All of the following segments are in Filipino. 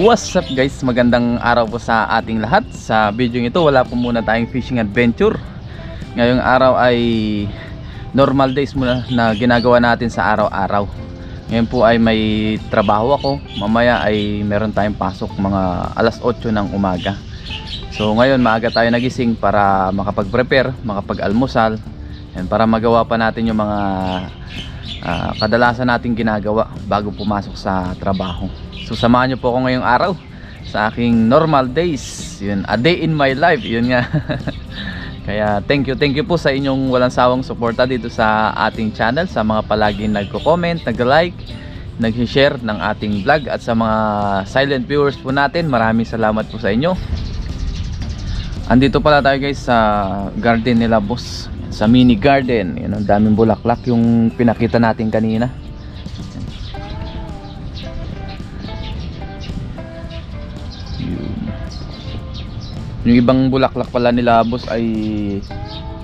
What's up guys, magandang araw po sa ating lahat. Sa video ito wala po muna tayong fishing adventure. Ngayong araw ay normal days muna na ginagawa natin sa araw-araw. Ngayon po ay may trabaho ako. Mamaya ay meron tayong pasok mga alas 8 ng umaga. So ngayon maaga tayo nagising para makapag-prepare, makapag-almusal, para magawa pa natin yung mga kadalasan nating ginagawa bago pumasok sa trabaho. So samahan nyo po ako ngayong araw sa aking normal days. Yun, a day in my life. Yun nga. Kaya thank you po sa inyong walang sawang suporta dito sa ating channel, sa mga palaging nagko-comment, nag-like, nag-share ng ating vlog, at sa mga silent viewers po natin, maraming salamat po sa inyo. Andito pala tayo guys sa garden nila boss, sa mini garden. Yun, ang daming bulaklak yung pinakita natin kanina. Yung ibang bulaklak pala nila boss ay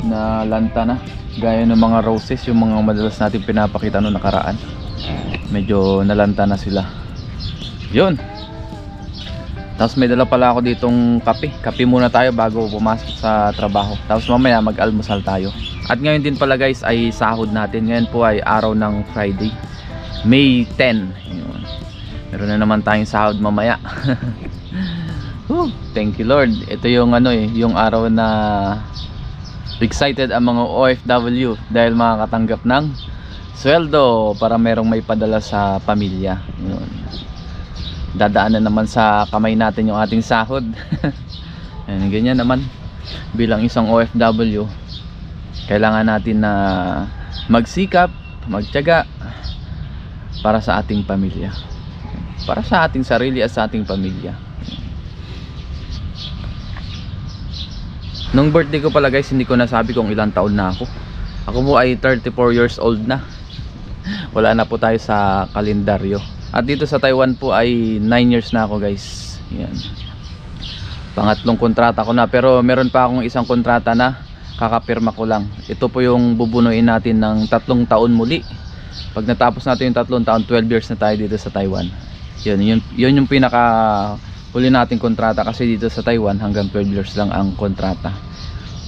nalanta na, gaya ng mga roses, yung mga madalas natin pinapakita noong nakaraan. Medyo nalanta na sila. Yun. Tapos may dala pala ako ditong kape muna tayo bago pumasok sa trabaho. Tapos mamaya mag-almusal tayo. At ngayon din pala guys ay sahod natin. Ngayon po ay araw ng Friday, May 10. Yun. Meron na naman tayong sahod mamaya. Thank you Lord. Ito yung yung araw na excited ang mga OFW dahil makakatanggap ng sweldo para merong may padala sa pamilya. Yun. Dadaan na naman sa kamay natin yung ating sahod. Ganyan naman bilang isang OFW, kailangan natin na magsikap, magtiyaga para sa ating pamilya, para sa ating sarili at sa ating pamilya. Nung birthday ko pala guys, hindi ko nasabi kung ilang taon na ako. Ako po ay 34 years old na. Wala na po tayo sa kalendaryo. At dito sa Taiwan po ay 9 years na ako guys. Yan. Pangatlong kontrata ko na, pero meron pa akong isang kontrata na kakapirma ko lang. Ito po yung bubunuin natin ng 3 taon muli. Pag natapos natin yung 3 taon, 12 years na tayo dito sa Taiwan. Yun yung pinaka huli nating kontrata, kasi dito sa Taiwan hanggang 12 years lang ang kontrata.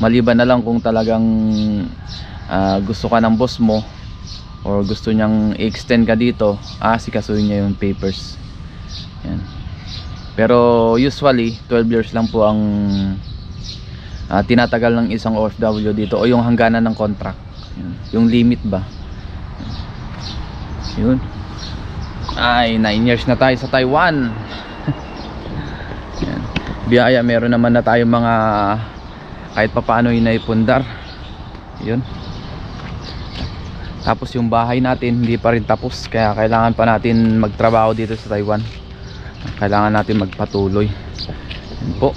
Maliban na lang kung talagang gusto ka ng boss mo or gusto niyang i-extend ka dito, sikasuhin niya yung papers. Yan. Pero usually 12 years lang po ang tinatagal ng isang OFW dito, o yung hangganan ng contract. Yan. Yung limit ba. Yun. Ay 9 years na tayo sa Taiwan. Yan. Biyaya, meron naman na tayo mga kahit papaano inaipundar. Yun. Tapos yung bahay natin hindi pa rin tapos, kaya kailangan pa natin magtrabaho dito sa Taiwan. Kailangan natin magpatuloy. Yan po.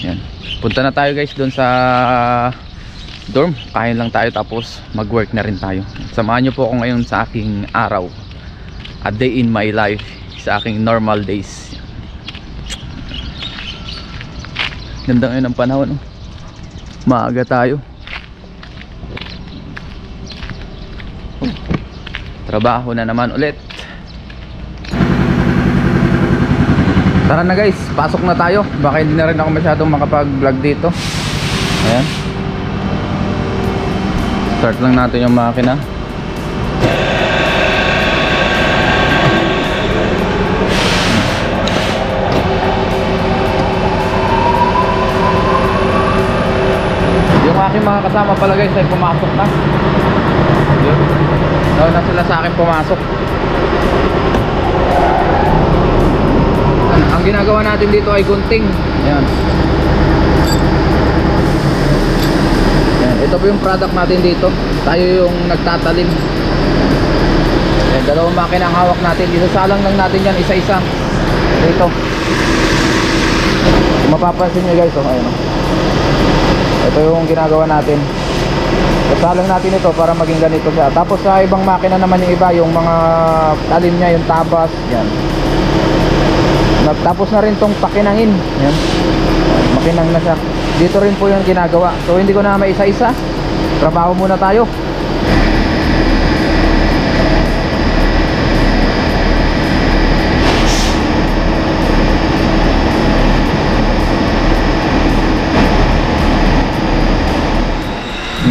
Yan. Punta na tayo guys doon sa dorm. Kain lang tayo tapos mag-work na rin tayo. Samahan nyo po ako ngayon sa aking araw, a day in my life, sa aking normal days. Ganda ngayon ang panahon, maaga tayo. Trabaho na naman ulit. Tara na guys, pasok na tayo. Baka hindi na rin ako masyadong makapag-vlog dito. Ayan. Start lang natin yung makina. Yung aking mga kasama pala guys ay pumasok na. Yun. Nauna na sila sa akin pumasok. Ang ginagawa natin dito ay gunting. Ayan. Ayan. Ito po yung product natin dito. Tayo yung nagtatalim. Ayan, dalawang makina ang hawak natin. Isasalang lang natin yan isa-isa dito. Kung mapapansin nyo guys, ayan, ito yung ginagawa natin. Isasalang natin ito para maging ganito siya. Tapos sa ibang makina naman yung iba, yung mga talim niya, yung tabas. Yan. Tapos na rin tong pakinangin. Yan. Makinang na siya. Dito rin po yung ginagawa. So hindi ko na may isa-isa. Trabaho muna tayo.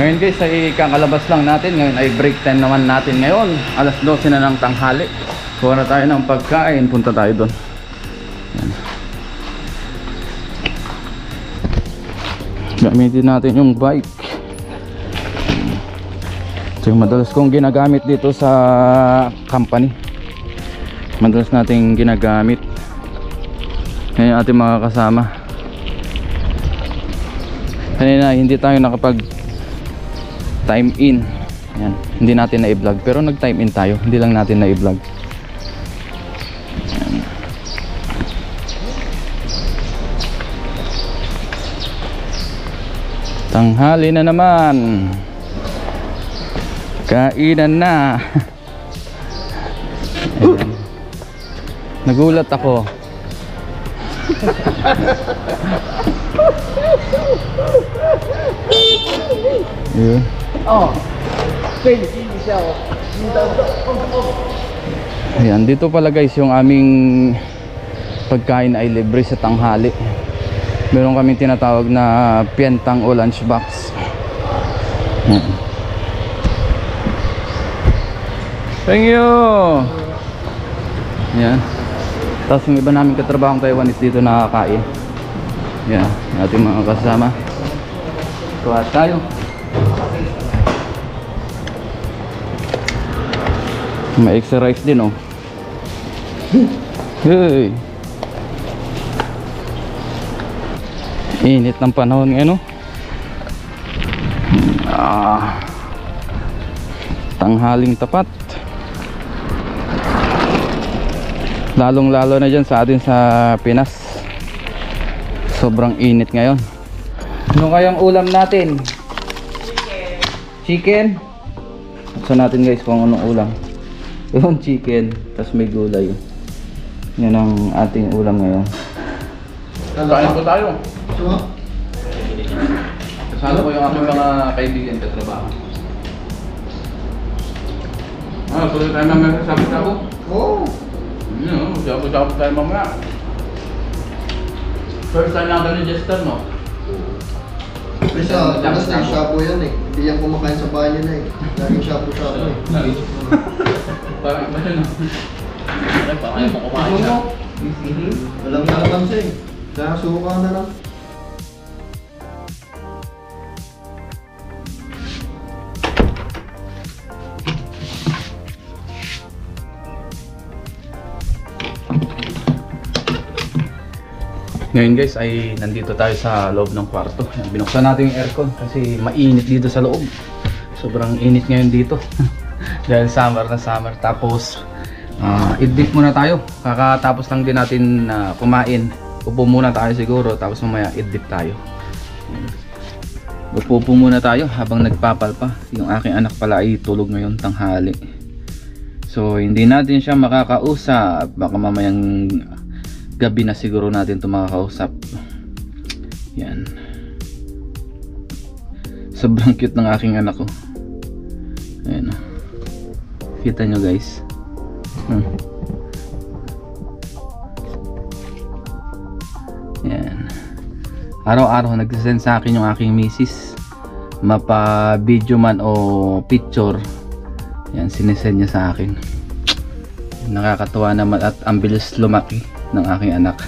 Ngayon guys ay kakalabas lang natin. Ngayon ay break time naman natin ngayon. Alas 12 na ng tanghali. Kuha na tayo ng pagkain. Punta tayo doon. Yan. Gamitin natin yung bike. So yung madalas kong ginagamit dito sa company. Madalas nating ginagamit. Ngayon ating mga kasama. Kanina hindi tayo nakapag time in. Yan. Hindi natin na i-vlog pero nag time in tayo. Hindi lang natin na i-vlog. Tanghali na naman. Kainan na. Ayan. Nagulat ako. Ayan. Oh. Ayan, dito pala guys yung aming pagkain ay libre sa tanghali. Meron kami tinatawag na pientang o lunch box. Ayan. Thank you. Ayan. Tapos yung iba namin katrabahong Taiwanese dito nakakain. Ayan, ating mga kasama. Kuha tayo. May extra rice din oh. Hey. Init ng panahon ngayon oh. Tanghaling tapat. Lalong lalo na dyan sa atin sa Pinas. Sobrang init ngayon. Ano kayang ulam natin? Chicken. Buksan natin guys kung anong ulam. Yung chicken, tapos may gulay. Yan ang ating ulam ngayon. Kain po tayo. Kasama ko yung aking mga kaibigan katrabaho. Tuloy tayo mamaya sa sabi-sabo? Oo. Sabi-sabo tayo mamaya. First time lang kami Jester, no? Isa, alas na yung shabu yan eh. Hindi yan kumakain sa bahay niya na eh. Laging shabu-shabu eh. Parang iba yun, no? Parang ayaw mo kumain ka. Walang kalamansi eh. Kaya suka na lang. Ngayon guys ay nandito tayo sa loob ng kwarto. Binuksan natin yung aircon kasi mainit dito sa loob. Sobrang init ngayon dito. Dahil summer na summer. Tapos i-dip muna tayo. Kakatapos lang din natin kumain. Upo muna tayo siguro. Tapos mamaya i-dip tayo. Upo muna tayo habang nagpapalpa. Yung aking anak pala ay tulog ngayon tanghali. So hindi natin siya makakausap. Baka mamayang gabi na siguro natin ito makakausap. Yan. Sobrang cute ng aking anak ko. Ayan. Kita nyo guys. Yan. Araw-araw nagsisend sa akin yung aking misis. Mapa video man o picture. Yan, sinesend niya sa akin. Nakakatuwa naman at ang bilis lumaki ng aking anak.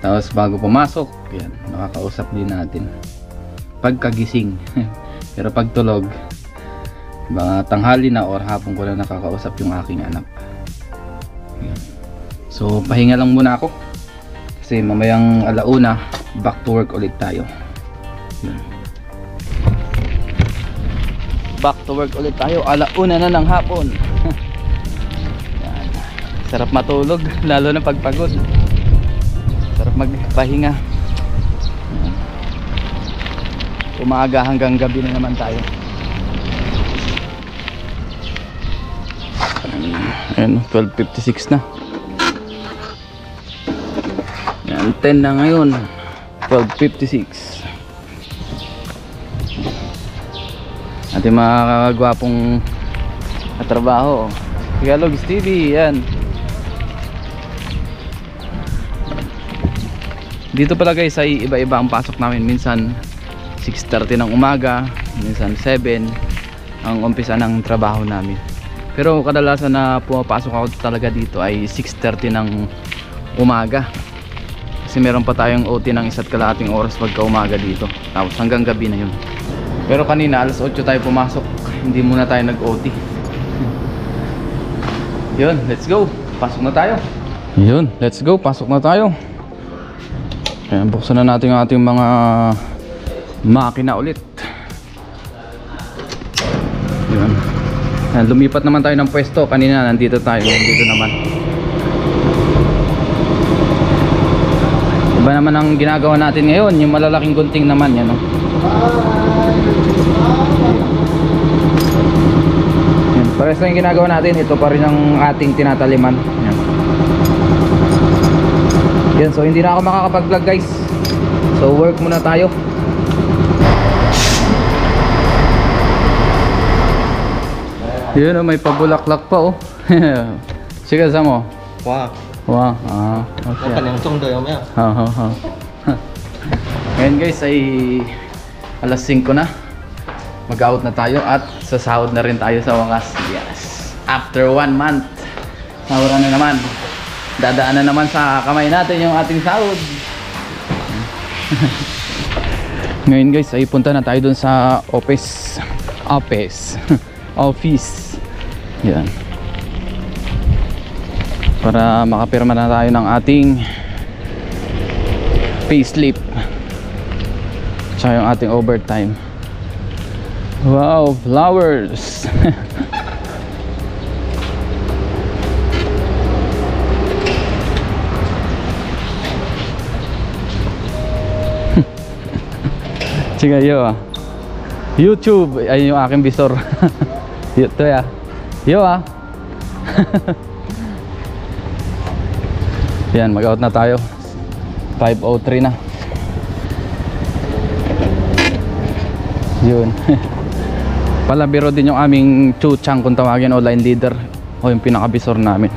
Tapos bago pumasok, yan, makakausap din natin pagkagising. Pero pag tulog, baka tanghali na or hapon ko na nakakausap yung aking anak. Yan. So pahinga lang muna ako kasi mamayang alauna back to work ulit tayo. Yan. Back to work ulit tayo, alauna na ng hapon. Sarap matulog, lalo na pagpagod. Sarap magpahinga. Umaga hanggang gabi na naman tayo. Ayan, 12:56 na. Yan, 10 na ngayon. 12:56. Ating mga kagwapong katrabaho. Tagalog TV, yan. Dito pala guys ay iba-iba ang pasok namin. Minsan 6:30 ng umaga, minsan 7 ang umpisa ng trabaho namin. Pero kadalasan na pumapasok ako talaga dito ay 6:30 ng umaga. Kasi meron pa tayong OT ng 1.5 oras pagka umaga dito. Tapos hanggang gabi na yun. Pero kanina alas 8 tayo pumasok. Hindi muna tayo nag-OT. Yun, let's go. Pasok na tayo. Yun, let's go. Pasok na tayo. Kaya buksan na natin yung ating mga makina ulit. Yun. Yan, lumipat naman tayo ng pwesto. Kanina nandito tayo, nandito naman. Iba naman ang ginagawa natin ngayon. Yung malalaking gunting naman yan, no? Yan, pares na yung ginagawa natin. Ito pa rin ang ating tinataliman. Yan. Yan, so hindi na ako makakapag-vlog guys. So work muna tayo. Yun, may pabulaklak pa oh. Sige, sama mo. Wow. Wow. Okay. Yung tong doon yan. Ngayon guys ay alas 5 na. Mag-out na tayo at sasahod na rin tayo sa wakas. Yes. After 1 month. Sahod na naman. Dadaan na naman sa kamay natin yung ating sahod. Ngayon guys ay punta na tayo dun sa office. Office. Yan. Para makapirma na tayo ng ating payslip. Tsaka yung ating overtime. Wow, flowers. Sige, YouTube, ay yung aking visor. Ito ya. Yan, mag-out na tayo. 5:03 na. Yun. Palabiro din yung aming chuchang kung tawagin, o line leader o yung pinaka-visor namin.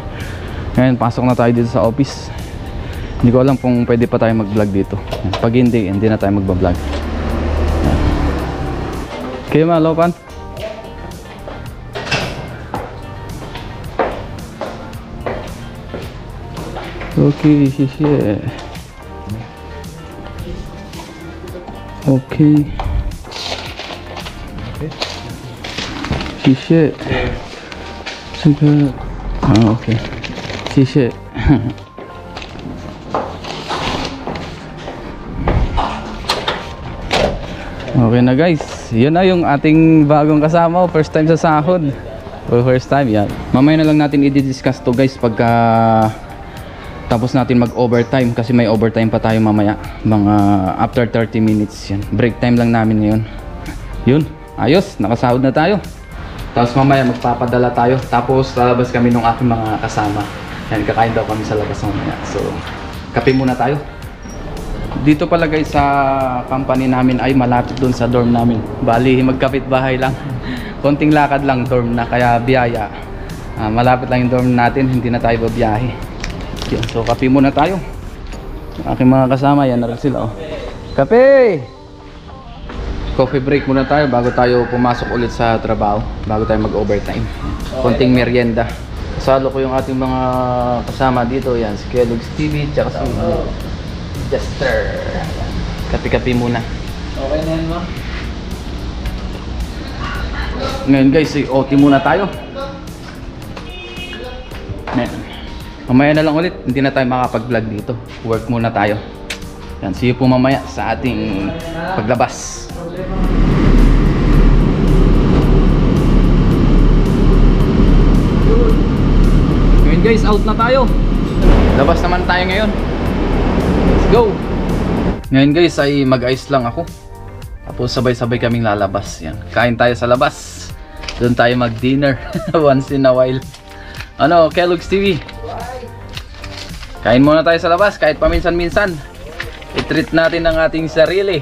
Ngayon, pasok na tayo dito sa office. Hindi ko alam kung pwede pa tayo mag-vlog dito. Pag hindi na tayo mag-vlog. Okay, Lopan. Okay, xie. Okay. Xie. Okay. Xie. Okay na guys, yun na yung ating bagong kasama. First time sa sahod. First time yan. Mamaya na lang natin i-discuss to guys pagka tapos natin mag overtime. Kasi may overtime pa tayo mamaya. Mga after 30 minutes yan. Break time lang namin ngayon. Yun, ayos, nakasahod na tayo. Tapos mamaya magpapadala tayo. Tapos lalabas kami ng aking mga kasama. Yan, kakain daw kami sa labas mamaya. So, kape muna tayo. Dito pala guys sa company namin ay malapit doon sa dorm namin. Bali magkapit bahay lang. Konting lakad lang dorm na, kaya biyaya. Malapit lang yung dorm natin, hindi na tayo babiyahe. Yun, so kape muna tayo. Aking mga kasama, yan na rin sila oh. Kape! Coffee break muna tayo bago tayo pumasok ulit sa trabaho. Bago tayo mag overtime. Konting merienda. Kasalo ko yung ating mga kasama dito. Yan, si Kellogg's TV, tsaka si Jester. Kape-kape muna. Okay na yan mo? Ngayon guys, OT muna tayo. Ngayon. Mamaya na lang ulit, hindi na tayo makapag-vlog dito. Work muna tayo. Yan, see you po mamaya sa ating paglabas. Ngayon guys, out na tayo. Labas naman tayo ngayon. Let's go! Ngayon guys ay mag-ice lang ako. Tapos sabay-sabay kaming lalabas. Yan. Kain tayo sa labas. Doon tayo mag-dinner. Once in a while. Ano, Kellogg's TV? Kain muna tayo sa labas kahit paminsan-minsan. I-treat natin ang ating sarili.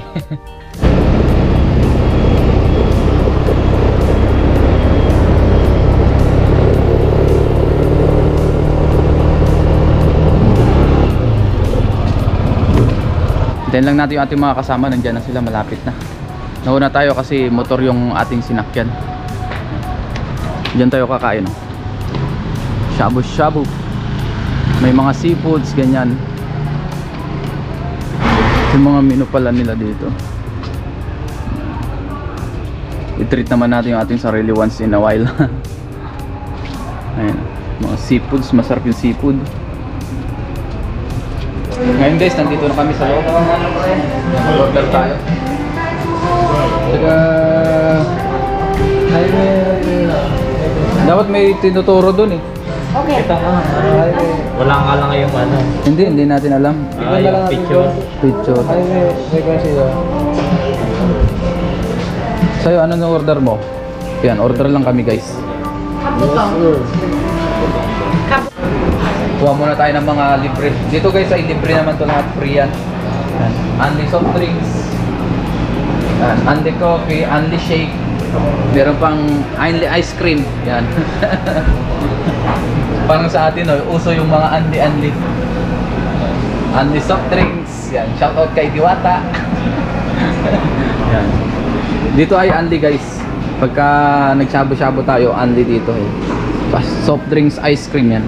Hintayin lang natin yung ating mga kasama. Nandiyan na sila, malapit na. Nauna tayo kasi motor yung ating sinakyan. Diyan tayo kakain. Shabu-shabu. May mga seafoods, ganyan. Yung mga menu pala nila dito. I-treat naman natin yung ating sarili once in a while. Ayan, mga seafoods, masarap yung seafood. Ngayon guys, nandito na kami sa loob. Order tayo. Saka dapat may tinuturo dun eh. Okay. Wala nga lang ngayong ano. Hindi natin alam. Yung picture. Picture. Sa'yo, ano na order mo? Yan, order lang kami guys. Kuha muna tayo ng mga libre. Dito guys ay libre naman to lahat, free yan. Only soft drinks. Only coffee, only shake. Meron pang only ice cream. Yan. Parang sa atin, uso yung mga only. Only soft drinks. Yan. Shoutout kay Diwata. Yan. Dito ay only guys. Pagka nagsabo-sabo tayo, only dito eh. Soft drinks, ice cream yan.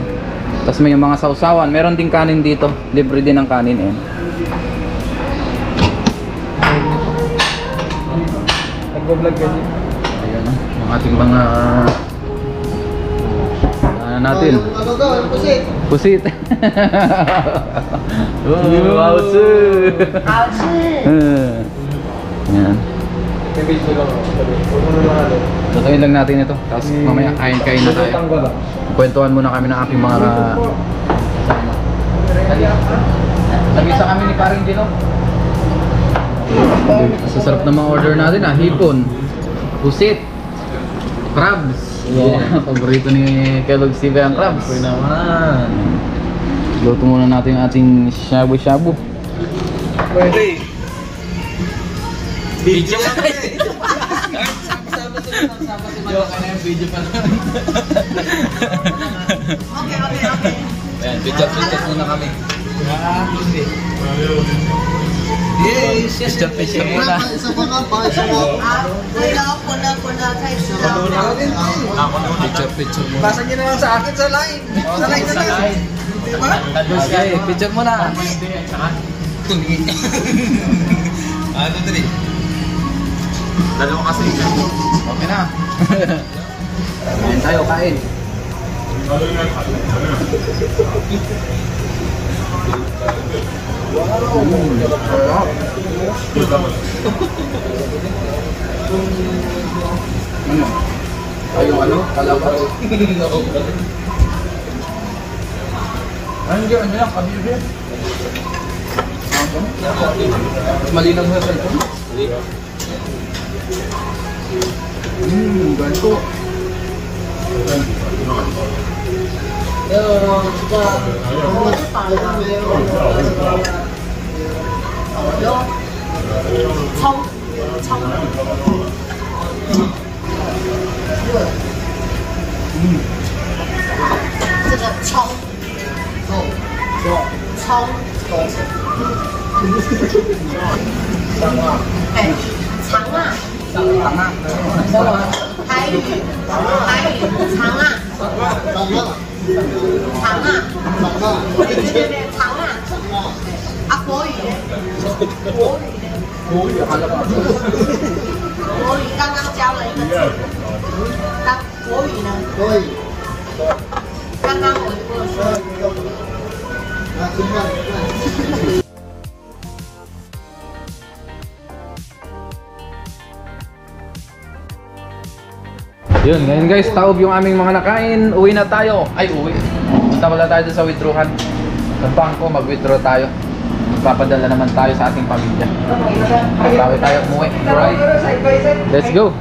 Tapos may mga sausawan. Meron din kanin dito. Libre din ang kanin eh. Nag-vlog ganyan. Ayan o. Ang ating mga... ano natin? Ano daw? Ano pusit? Pusit. Ayan. Tatayin lang natin ito. Tapos mamaya kain na tayo. Kwentuhan muna kami ng aking mga kasama. Nag-isa kami ni Paring Gino. Sasarap ng mga order natin hipon, pusit, crabs. Paborito ni Kellogg Steve ang crabs. naman. Luto muna natin yung ating shabu-shabu. Pwede. Video pa na. Video pa na. Okay. Ayan, picture muna kami. Yes, picture muna. Isa pa nga pa, isa pa. Puna, kahit sila. Picture muna. Basa niyo na lang sa akin sa line. Sa line na lang. Diba? Okay, picture muna. Tulingi. Ano tali? Dalawa kasi. Okay na. Kain tayo, kain. Ano? Kalabat? Ano yan? Kabibig? Malinaw mo yung cellphone? Ganito. Yun, ngayon guys, taob yung aming mga nakain. Uwi na tayo. Ay, uwi. Punta pala tayo sa withdrawhan. Sa bangko, mag-withdraw tayo. Magpapadala naman tayo sa ating pamilya. Bawi tayo umuwi. Alright. Let's go.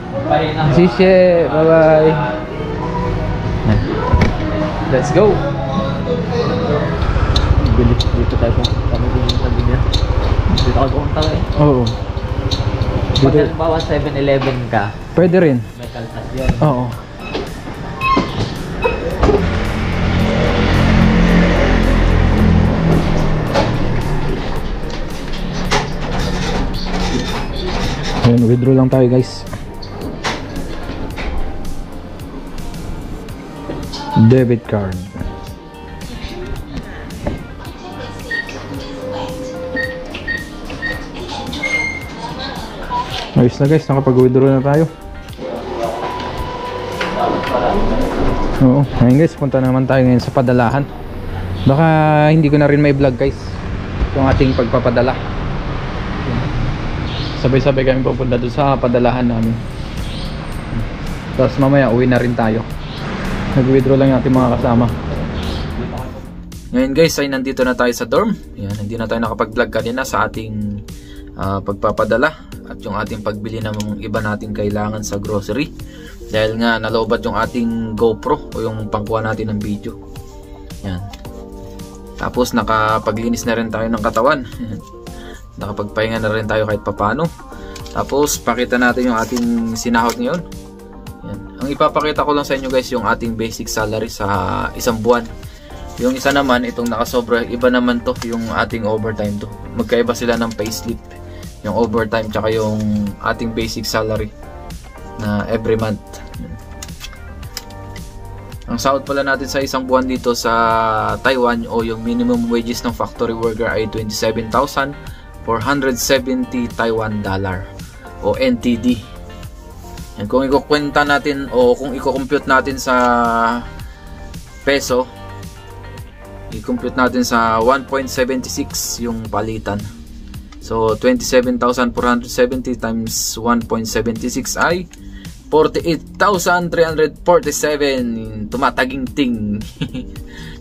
Sishe. Bye-bye. Let's go. Dito tayo po. Kami din yung sabi niya. Dito ako pumunta eh. Oo. Pag halimbawa 7-Eleven ka, Pwede rin. may kaltas yun. Oo. Ayan, withdraw lang tayo guys. Debit card. Ayos na guys, nakapag-withdraw na tayo. Oo, ngayon guys, punta naman tayo ngayon sa padalahan. Baka hindi ko na rin may vlog guys yung ating pagpapadala. Sabay-sabay kami pupunta doon sa padalahan namin. Tapos mamaya uwi na rin tayo. Nag-withdraw lang yung ating mga kasama. Ngayon guys ay nandito na tayo sa dorm. Yan, hindi na tayo nakapag-vlog kanina sa ating pagpapadala at yung ating pagbili ng iba nating kailangan sa grocery. Dahil nga nalobat yung ating GoPro o yung pangkuha natin ng video. Yan. Tapos nakapaglinis na rin tayo ng katawan. Nakapagpahinga na rin tayo kahit papano. Tapos pakita natin yung ating sinahod ngayon. Yan. Ang ipapakita ko lang sa inyo guys yung ating basic salary sa isang buwan. Yung isa naman itong nakasobra, iba naman to yung ating overtime to. Magkaiba sila ng payslip. Yung overtime tsaka yung ating basic salary na every month. Ang sahod pala natin sa isang buwan dito sa Taiwan o yung minimum wages ng factory worker ay 27,470 Taiwan dollar o NTD. Yan, kung ikukwenta natin o kung i-compute natin sa peso, i-compute natin sa 1.76 yung palitan. So 27,470 times 1.76 ay 48,347. Tumataging-ting.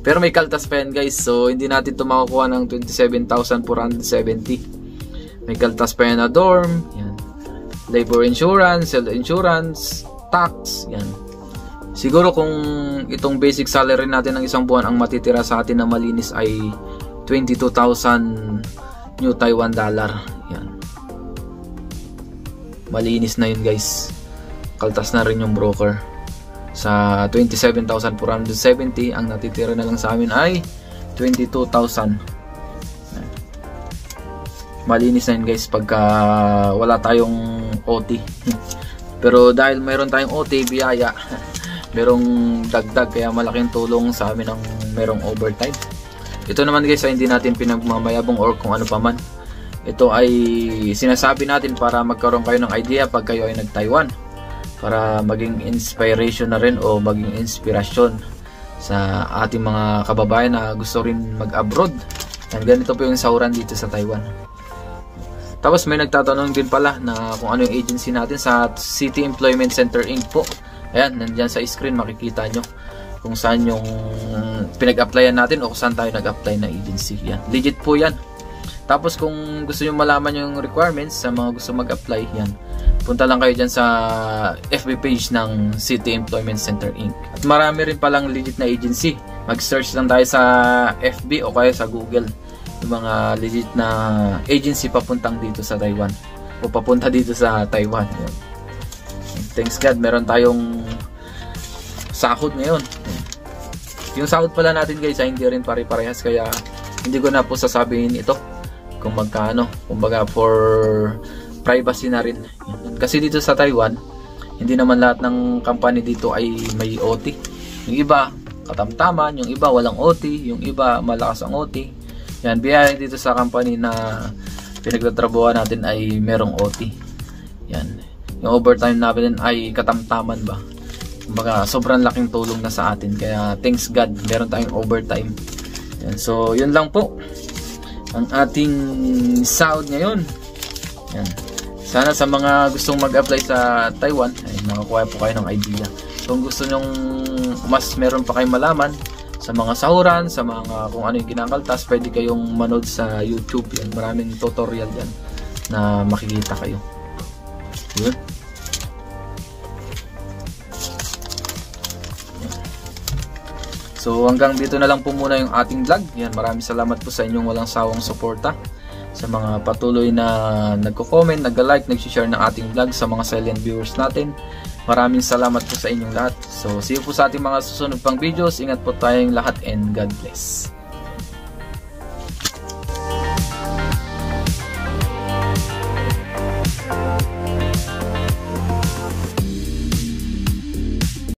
Pero may kaltas pa yan guys. So hindi natin ito makukuha ng 27,470. May kaltas pa yan na dorm. Yan. Labor insurance, health insurance, tax. Yan. Siguro kung itong basic salary natin ng isang buwan ang matitira sa atin na malinis ay 22,000 New Taiwan dollar. Yan. Malinis na yun guys. Kaltas na rin yung broker. Sa 27,470 ang natitira na lang sa amin ay 22,000. Malinis na yun guys pagka wala tayong OT. Pero dahil mayroon tayong OT, biyaya, merong dagdag kaya malaking tulong sa amin ang merong overtime. Ito naman guys ay hindi natin pinagmamayabong or kung ano pa man. Ito ay sinasabi natin para magkaroon kayo ng idea pag kayo ay nag-Taiwan. Para maging inspiration na rin o maging inspirasyon sa ating mga kababayan na gusto rin mag-abroad. And ganito po yung sahuran dito sa Taiwan. Tapos may nagtatanong din pala na kung ano yung agency natin sa City Employment Center Inc. po. Ayan, nandyan sa screen makikita nyo kung saan yung pinag-applyan natin o kung saan tayo nag-apply na agency. Yan. Legit po yan. Tapos kung gusto nyo malaman yung requirements sa mga gusto mag-apply, yan, punta lang kayo dyan sa FB page ng City Employment Center Inc. At marami rin palang legit na agency. Mag-search lang tayo sa FB o kaya sa Google yung mga legit na agency papuntang dito sa Taiwan o papunta dito sa Taiwan. Yan. Thanks God, meron tayong sahod ngayon. Yung sahod pala natin guys ay hindi rin pare-parehas kaya hindi ko na po sasabihin ito kung magkano. Kumbaga for privacy na rin. Kasi dito sa Taiwan, hindi naman lahat ng company dito ay may OT. Yung iba, katamtaman. Yung iba, walang OT. Yung iba, malakas ang OT. Yan, biyaya dito sa company na pinagtatrabuhan natin ay merong OT. Yan. Yung overtime natin ay katamtaman ba. Kumbaga, sobrang laking tulong na sa atin. Kaya, thanks God, meron tayong overtime. Yan. So, yun lang po ang ating sahod ngayon. Yan. Sana sa mga gustong mag-apply sa Taiwan ay makakuha po kayo ng idea. Kung gusto nyong mas meron pa kayong malaman sa mga sahuran, sa mga kung ano yung kinakaltas, pwede kayong manood sa YouTube. Yan. Maraming tutorial yan na makikita kayo. Yun. So hanggang dito na lang po muna yung ating vlog. Yan, maraming salamat po sa inyong walang sawang suporta. Sa mga patuloy na nagko-comment, nag-like, nag-share ng ating vlog, sa mga silent viewers natin. Maraming salamat po sa inyong lahat. So see you po sa ating mga susunod pang videos. Ingat po tayong lahat and God bless.